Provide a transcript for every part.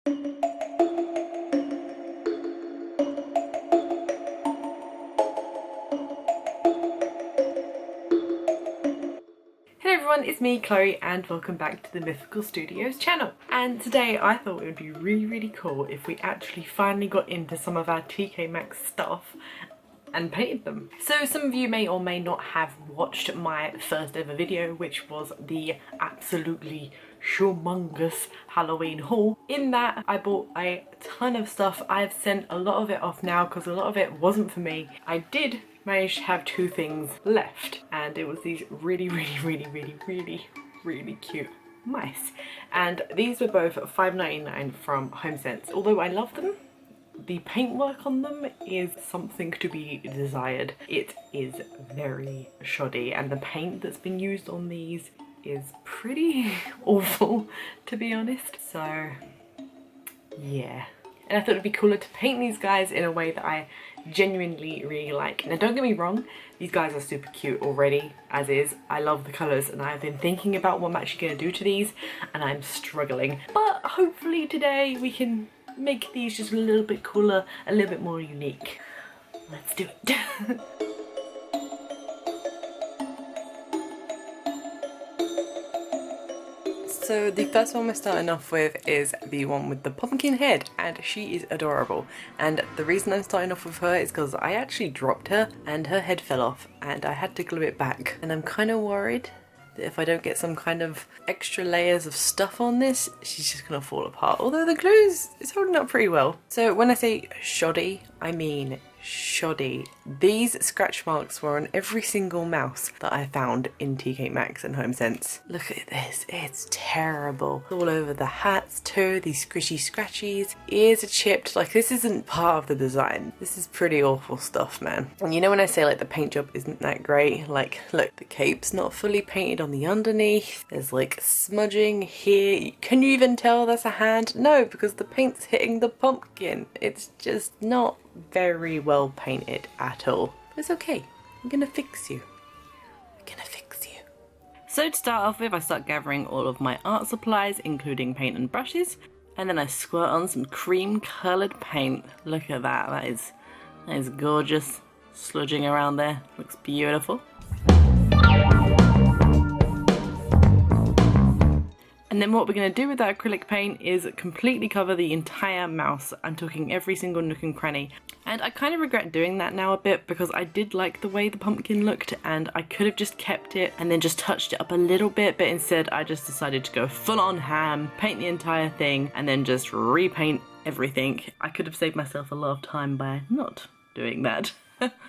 Hello everyone, it's me, Chloe, and welcome back to the Mythical Studios channel. And today I thought it would be really cool if we actually finally got into some of our TK Maxx stuff and painted them. So some of you may or may not have watched my first ever video, which was the absolutely humongous Halloween haul. In that I bought a ton of stuff. I've sent a lot of it off now because a lot of it wasn't for me. I did manage to have two things left, and it was these really cute mice, and these were both $5.99 from HomeSense. Although I love them, the paintwork on them is something to be desired. It is very shoddy, and the paint that's been used on these is pretty awful, to be honest. So yeah, and I thought it'd be cooler to paint these guys in a way that I genuinely really like. Now don't get me wrong, these guys are super cute already as is. I love the colours, and I've been thinking about what I'm actually going to do to these, and I'm struggling. But hopefully today we can make these just a little bit cooler, a little bit more unique. Let's do it. So the first one we're starting off with is the one with the pumpkin head, and she is adorable. And the reason I'm starting off with her is because I actually dropped her and her head fell off and I had to glue it back. And I'm kind of worried that if I don't get some kind of extra layers of stuff on this, she's just gonna fall apart. Although the glue is holding up pretty well. So when I say shoddy, I mean shoddy. These scratch marks were on every single mouse that I found in TK Maxx and HomeSense. Look at this, it's terrible. All over the hats too, these squishy scratchies. Ears are chipped. Like, this isn't part of the design. This is pretty awful stuff, man. And you know when I say like the paint job isn't that great? Like, look, the cape's not fully painted on the underneath. There's like smudging here. Can you even tell that's a hand? No, because the paint's hitting the pumpkin. It's just not very well painted at all. But it's okay. I'm gonna fix you. I'm gonna fix you. So to start off with, I start gathering all of my art supplies, including paint and brushes, and then I squirt on some cream coloured paint. Look at that. That is gorgeous. Sludging around there. Looks beautiful. And then what we're going to do with that acrylic paint is completely cover the entire mouse. I'm talking every single nook and cranny. And I kind of regret doing that now a bit, because I did like the way the pumpkin looked, and I could have just kept it and then just touched it up a little bit, but instead I just decided to go full on ham, paint the entire thing, and then just repaint everything. I could have saved myself a lot of time by not doing that.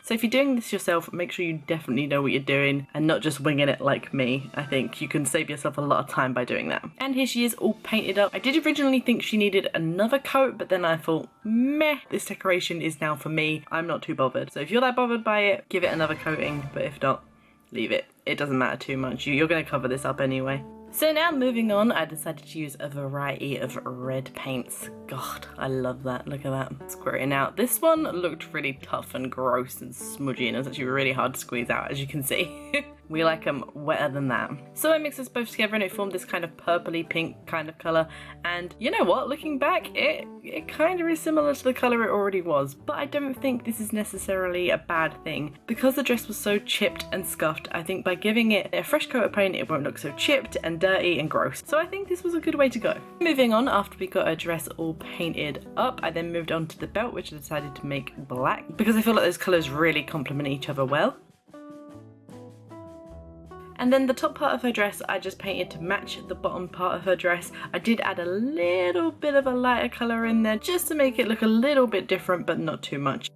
So if you're doing this yourself, make sure you definitely know what you're doing and not just winging it like me. I think you can save yourself a lot of time by doing that. And here she is all painted up. I did originally think she needed another coat, but then I thought, meh, this decoration is now for me. I'm not too bothered. So if you're that bothered by it, give it another coating, but if not, leave it. It doesn't matter too much. You're going to cover this up anyway. So now moving on, I decided to use a variety of red paints. God, I love that. Look at that. Squirting out. This one looked really tough and gross and smudgy, and it was actually really hard to squeeze out, as you can see. We like them wetter than that. So I mixed this both together and it formed this kind of purpley pink kind of colour. And you know what, looking back, it kind of is similar to the colour it already was. But I don't think this is necessarily a bad thing. Because the dress was so chipped and scuffed, I think by giving it a fresh coat of paint, it won't look so chipped and dirty and gross. So I think this was a good way to go. Moving on, after we got our dress all painted up, I then moved on to the belt, which I decided to make black, because I feel like those colours really complement each other well. And then the top part of her dress I just painted to match the bottom part of her dress. I did add a little bit of a lighter colour in there just to make it look a little bit different, but not too much.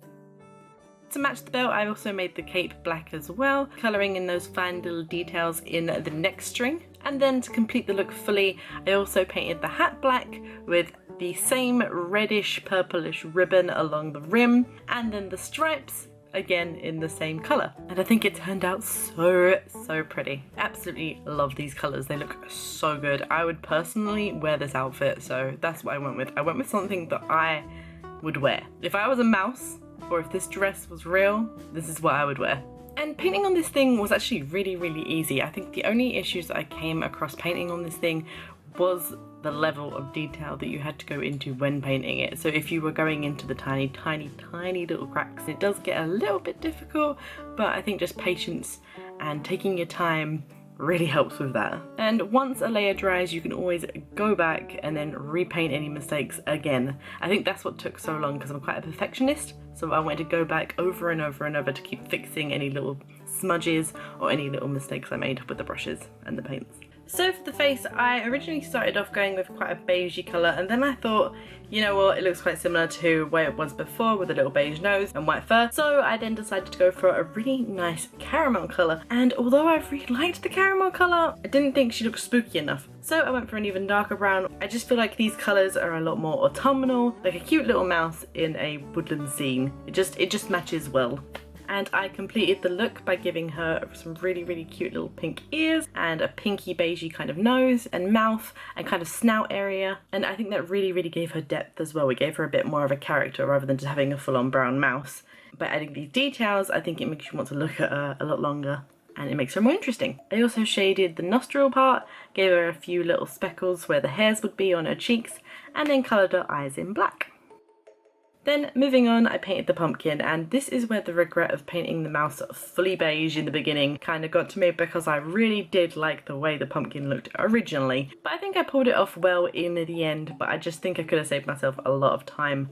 To match the belt, I also made the cape black as well, colouring in those fine little details in the neck string. And then to complete the look fully, I also painted the hat black with the same reddish purplish ribbon along the rim, and then the stripes again in the same colour. And I think it turned out so pretty. Absolutely love these colours. They look so good. I would personally wear this outfit, so that's what I went with. I went with something that I would wear. If I was a mouse, or if this dress was real, this is what I would wear. And painting on this thing was actually really easy. I think the only issues that I came across painting on this thing was the level of detail that you had to go into when painting it. So if you were going into the tiny little cracks, it does get a little bit difficult, but I think just patience and taking your time really helps with that. And once a layer dries, you can always go back and then repaint any mistakes again. I think that's what took so long because I'm quite a perfectionist, so I wanted to go back over and over and over to keep fixing any little smudges or any little mistakes I made with the brushes and the paints. So for the face, I originally started off going with quite a beigey colour, and then I thought, you know what, it looks quite similar to where it was before with a little beige nose and white fur. So I then decided to go for a really nice caramel colour, and although I really liked the caramel colour, I didn't think she looked spooky enough. So I went for an even darker brown. I just feel like these colours are a lot more autumnal, like a cute little mouse in a woodland scene. It just matches well. And I completed the look by giving her some really cute little pink ears and a pinky beigey kind of nose and mouth and kind of snout area, and I think that really gave her depth as well. We gave her a bit more of a character rather than just having a full-on brown mouse. By adding these details, I think it makes you want to look at her a lot longer and it makes her more interesting. I also shaded the nostril part, gave her a few little speckles where the hairs would be on her cheeks, and then coloured her eyes in black. Then moving on, I painted the pumpkin, and this is where the regret of painting the mouse fully beige in the beginning kind of got to me, because I really did like the way the pumpkin looked originally. But I think I pulled it off well in the end, but I just think I could have saved myself a lot of time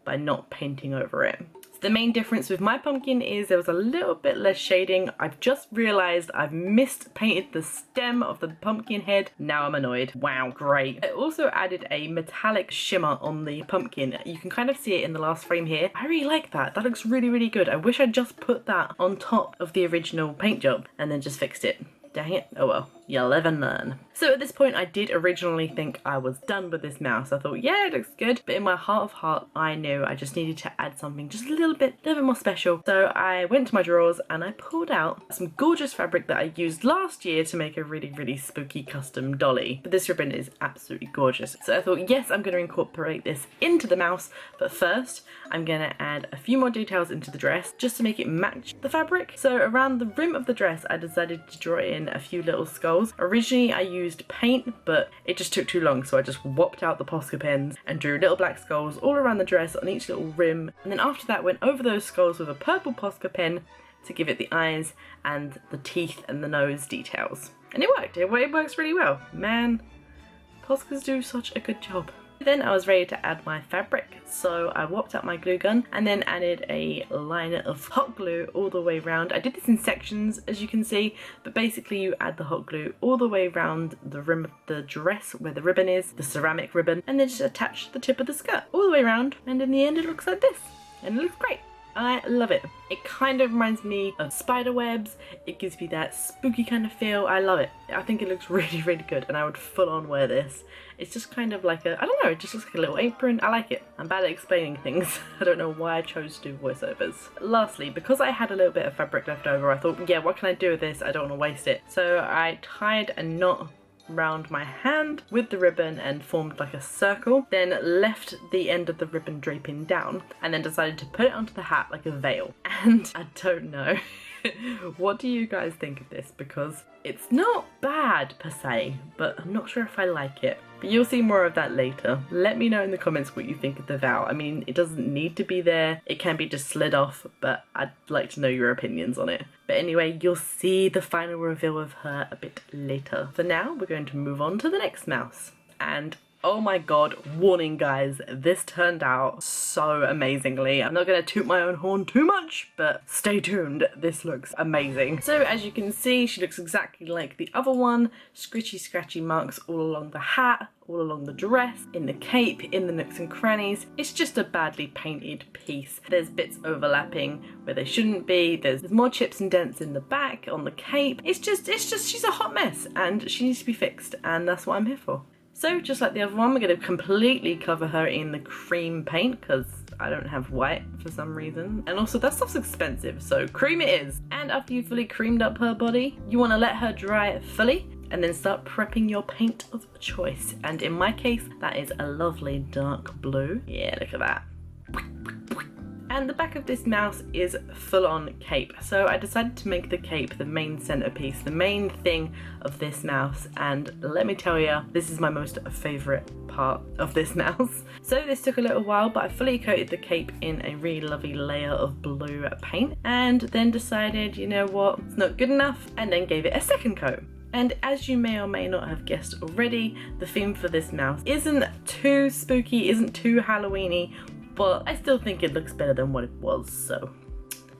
by not painting over it. The main difference with my pumpkin is there was a little bit less shading. I've just realised I've missed painted the stem of the pumpkin head. Now I'm annoyed. Wow, great. I also added a metallic shimmer on the pumpkin. You can kind of see it in the last frame here. I really like that. That looks really good. I wish I'd just put that on top of the original paint job and then just fixed it. Dang it. Oh well, you live and learn. So at this point I did originally think I was done with this mouse. I thought, yeah, it looks good, but in my heart of heart I knew I just needed to add something just a little bit more special. So I went to my drawers and I pulled out some gorgeous fabric that I used last year to make a really spooky custom dolly. But this ribbon is absolutely gorgeous. So I thought, yes, I'm going to incorporate this into the mouse, but first I'm going to add a few more details into the dress just to make it match the fabric. So around the rim of the dress I decided to draw in a few little skulls. Originally I used paint, but it just took too long, so I just whopped out the Posca pens and drew little black skulls all around the dress on each little rim, and then after that went over those skulls with a purple Posca pen to give it the eyes and the teeth and the nose details. And it worked. It works really well. Man, Poscas do such a good job. Then I was ready to add my fabric, so I whopped out my glue gun and then added a liner of hot glue all the way around. I did this in sections, as you can see, but basically you add the hot glue all the way around the rim of the dress where the ribbon is, the ceramic ribbon, and then just attach the tip of the skirt all the way around, and in the end it looks like this, and it looks great. I love it. It kind of reminds me of spider webs. It gives me that spooky kind of feel. I love it. I think it looks really good, and I would full on wear this. It's just kind of like a, I don't know, it just looks like a little apron. I like it. I'm bad at explaining things. I don't know why I chose to do voiceovers. Lastly, because I had a little bit of fabric left over, I thought, yeah, what can I do with this? I don't want to waste it. So I tied a knot round my hand with the ribbon and formed like a circle, then left the end of the ribbon draping down, and then decided to put it onto the hat like a veil. And I don't know. What do you guys think of this? Because it's not bad per se, but I'm not sure if I like it. But you'll see more of that later. Let me know in the comments what you think of the vow. I mean, it doesn't need to be there. It can be just slid off, but I'd like to know your opinions on it. But anyway, you'll see the final reveal of her a bit later. For now, we're going to move on to the next mouse. And oh my god, warning guys, this turned out so amazingly. I'm not going to toot my own horn too much, but stay tuned, this looks amazing. So as you can see, she looks exactly like the other one. Scratchy marks all along the hat, all along the dress, in the cape, in the nooks and crannies. It's just a badly painted piece. There's bits overlapping where they shouldn't be. There's more chips and dents in the back, on the cape. It's just, she's a hot mess and she needs to be fixed, and that's what I'm here for. So just like the other one, we're going to completely cover her in the cream paint because I don't have white for some reason. And also that stuff's expensive, so cream it is. And after you've fully creamed up her body, you want to let her dry fully and then start prepping your paint of choice. And in my case, that is a lovely dark blue. Yeah, look at that. And the back of this mouse is full on cape. So I decided to make the cape the main centerpiece, the main thing of this mouse. And let me tell you, this is my most favorite part of this mouse. So this took a little while, but I fully coated the cape in a really lovely layer of blue paint and then decided, you know what, it's not good enough, and then gave it a second coat. And as you may or may not have guessed already, the theme for this mouse isn't too spooky, isn't too Halloweeny, but I still think it looks better than what it was, so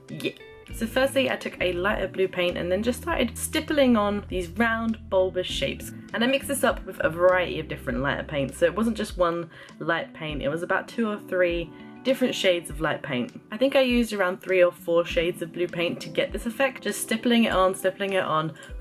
yeah. So firstly I took a lighter blue paint and then just started stippling on these round bulbous shapes. And I mixed this up with a variety of different lighter paints, so it wasn't just one light paint, it was about 2 or 3 different shades of light paint. I think I used around 3 or 4 shades of blue paint to get this effect, just stippling it on,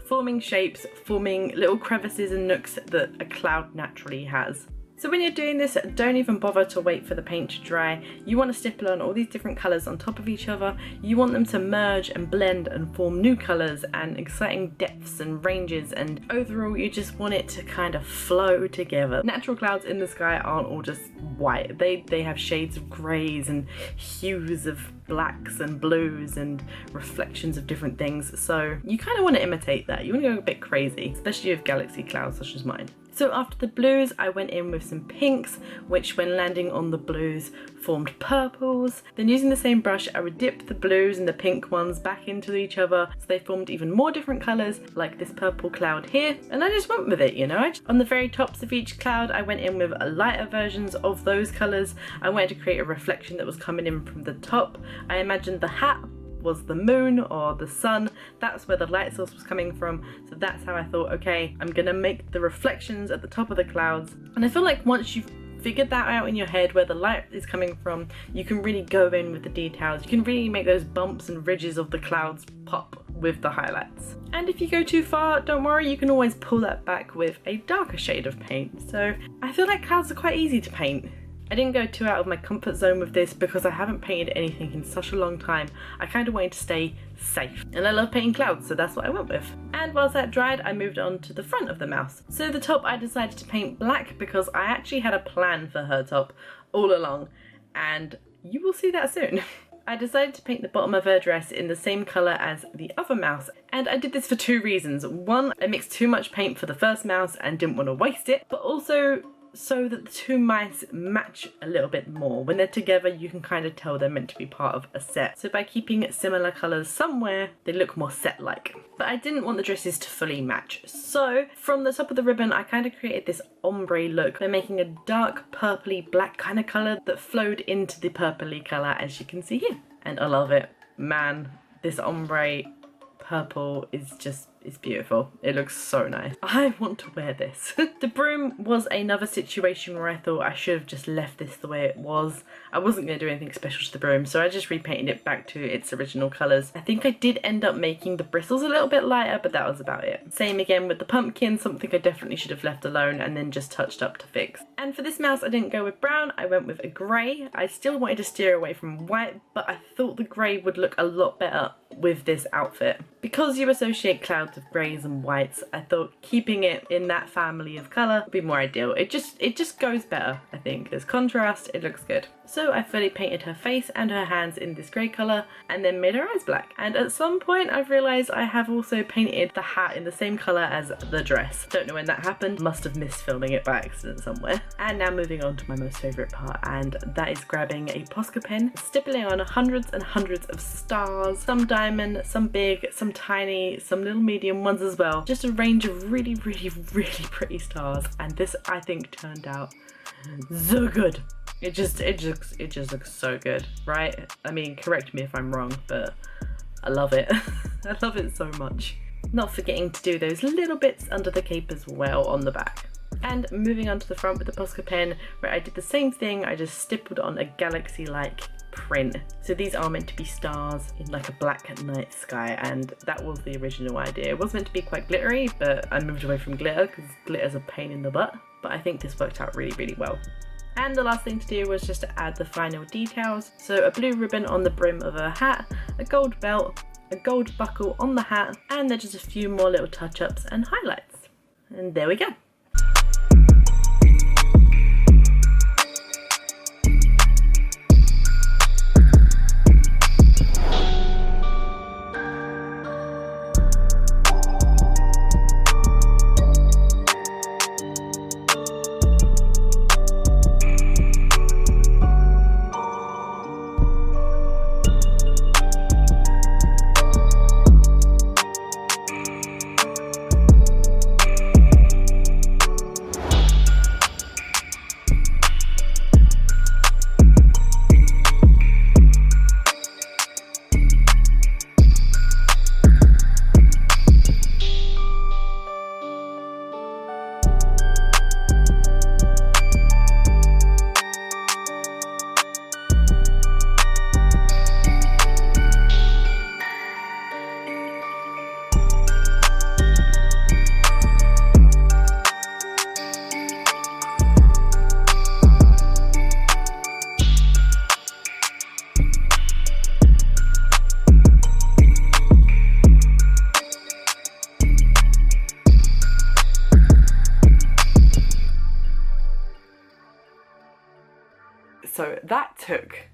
forming shapes, forming little crevices and nooks that a cloud naturally has. So when you're doing this, don't even bother to wait for the paint to dry. You want to stipple on all these different colours on top of each other. You want them to merge and blend and form new colours and exciting depths and ranges, and overall you just want it to kind of flow together. Natural clouds in the sky aren't all just white. They have shades of greys and hues of blacks and blues and reflections of different things. So you kind of want to imitate that. You want to go a bit crazy, especially with galaxy clouds such as mine. So after the blues, I went in with some pinks, which when landing on the blues formed purples. Then using the same brush, I would dip the blues and the pink ones back into each other so they formed even more different colours, like this purple cloud here. And I just went with it, you know. On the very tops of each cloud, I went in with lighter versions of those colours. I wanted to create a reflection that was coming in from the top. I imagined the hat was the moon or the sun. That's where the light source was coming from. So that's how I thought, okay, I'm gonna make the reflections at the top of the clouds. And I feel like once you've figured that out in your head where the light is coming from, you can really go in with the details. You can really make those bumps and ridges of the clouds pop with the highlights. And if you go too far, don't worry, you can always pull that back with a darker shade of paint. So I feel like clouds are quite easy to paint. I didn't go too out of my comfort zone with this because I haven't painted anything in such a long time. I kind of wanted to stay safe. And I love painting clouds, so that's what I went with. And whilst that dried, I moved on to the front of the mouse. So the top I decided to paint black because I actually had a plan for her top all along, and you will see that soon. I decided to paint the bottom of her dress in the same colour as the other mouse, and I did this for 2 reasons. One, I mixed too much paint for the first mouse and didn't want to waste it, but also so that the 2 mice match a little bit more. When they're together, you can kind of tell they're meant to be part of a set. So by keeping similar colours somewhere, they look more set-like. But I didn't want the dresses to fully match. So from the top of the ribbon, I kind of created this ombre look by making a dark purpley black kind of colour that flowed into the purpley colour, as you can see here. And I love it. Man, this ombre purple is just, it's beautiful. It looks so nice. I want to wear this. The broom was another situation where I thought I should have just left this the way it was. I wasn't going to do anything special to the broom, so I just repainted it back to its original colours. I think I did end up making the bristles a little bit lighter, but that was about it. Same again with the pumpkin, something I definitely should have left alone and then just touched up to fix. And for this mouse, I didn't go with brown, I went with a grey. I still wanted to steer away from white, but I thought the grey would look a lot better with this outfit. Because you associate clouds with greys and whites, I thought keeping it in that family of colour would be more ideal. It just goes better, I think. There's contrast, it looks good. So I fully painted her face and her hands in this grey colour and then made her eyes black. And at some point I've realised I have also painted the hat in the same colour as the dress. Don't know when that happened, must have missed filming it by accident somewhere. And now moving on to my most favourite part, and that is grabbing a Posca pen, stippling on hundreds and hundreds of stars, some diamond, some big, some tiny, some little medium ones as well. Just a range of really, really, really pretty stars, and this I think turned out so good. It just looks so good, right? I mean, correct me if I'm wrong, but I love it. I love it so much. Not forgetting to do those little bits under the cape as well on the back. And moving on to the front with the Posca pen, where I did the same thing, I just stippled on a galaxy-like print. So these are meant to be stars in like a black night sky, and that was the original idea. It was meant to be quite glittery, but I moved away from glitter because glitter's a pain in the butt. But I think this worked out really, really well. And the last thing to do was just to add the final details. So a blue ribbon on the brim of her hat, a gold belt, a gold buckle on the hat, and then just a few more little touch-ups and highlights. And there we go. So that took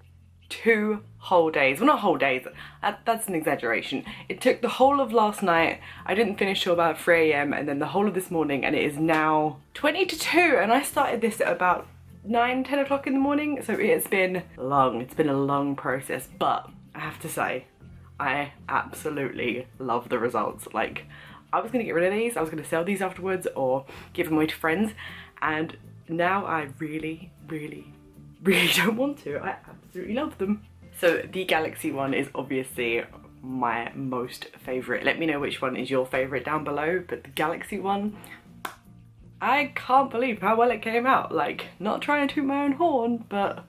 2 whole days. Well, not whole days, that's an exaggeration. It took the whole of last night. I didn't finish till about 3 AM, and then the whole of this morning, and it is now 20 to 2, and I started this at about 9-10 o'clock in the morning, so it's been long. It's been a long process, but I have to say, I absolutely love the results. Like, I was gonna get rid of these, I was gonna sell these afterwards or give them away to friends, and now I really don't want to. I absolutely love them. So the Galaxy one is obviously my most favourite. Let me know which one is your favourite down below, but the Galaxy one, I can't believe how well it came out. Like, not trying to toot my own horn, but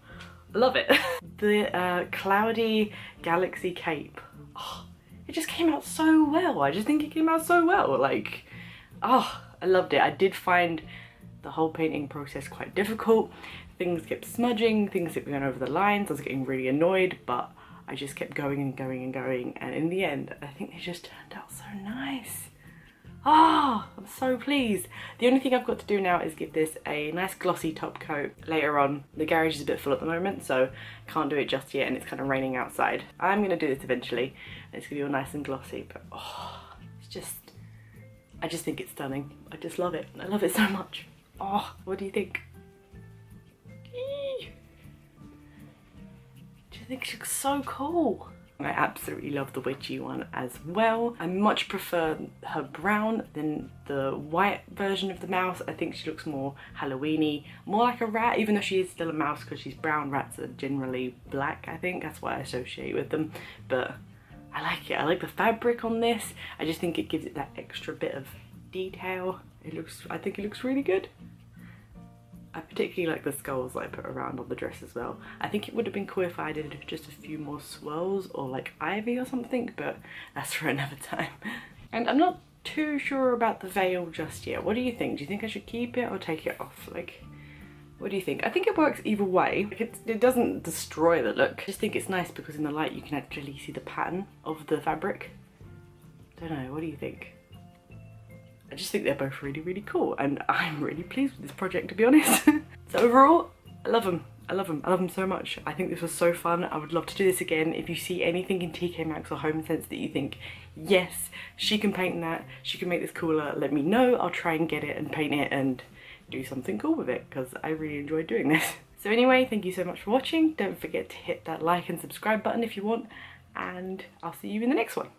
I love it. The cloudy Galaxy cape, oh, it just came out so well. I just think it came out so well. Like, oh, I loved it. I did find the whole painting process quite difficult. Things kept smudging, things kept going over the lines. I was getting really annoyed, but I just kept going and going and going. And in the end, I think they just turned out so nice. Ah, I'm so pleased. The only thing I've got to do now is give this a nice glossy top coat later on. The garage is a bit full at the moment, so can't do it just yet, and it's kind of raining outside. I'm gonna do this eventually, and it's gonna be all nice and glossy, but oh, it's just, I just think it's stunning. I just love it. I love it so much. Oh, what do you think? Do you think she looks so cool? I absolutely love the witchy one as well. I much prefer her brown than the white version of the mouse. I think she looks more Halloween-y, more like a rat, even though she is still a mouse because she's brown. Rats are generally black, I think. That's what I associate with them. But I like it. I like the fabric on this. I just think it gives it that extra bit of detail. I think it looks really good. I particularly like the skulls that I put around on the dress as well. I think it would have been cool if I did just a few more swirls or like ivy or something, but that's for another time. And I'm not too sure about the veil just yet. What do you think? Do you think I should keep it or take it off? Like, what do you think? I think it works either way. Like, it doesn't destroy the look. I just think it's nice because in the light you can actually see the pattern of the fabric. Don't know, what do you think? I just think they're both really cool, and I'm really pleased with this project, to be honest. So overall, I love them. I love them. I love them so much. I think this was so fun. I would love to do this again. If you see anything in TK Maxx or Home Sense that you think, yes, she can paint that, she can make this cooler, let me know. I'll try and get it and paint it and do something cool with it, because I really enjoyed doing this. So anyway, thank you so much for watching. Don't forget to hit that like and subscribe button if you want, and I'll see you in the next one.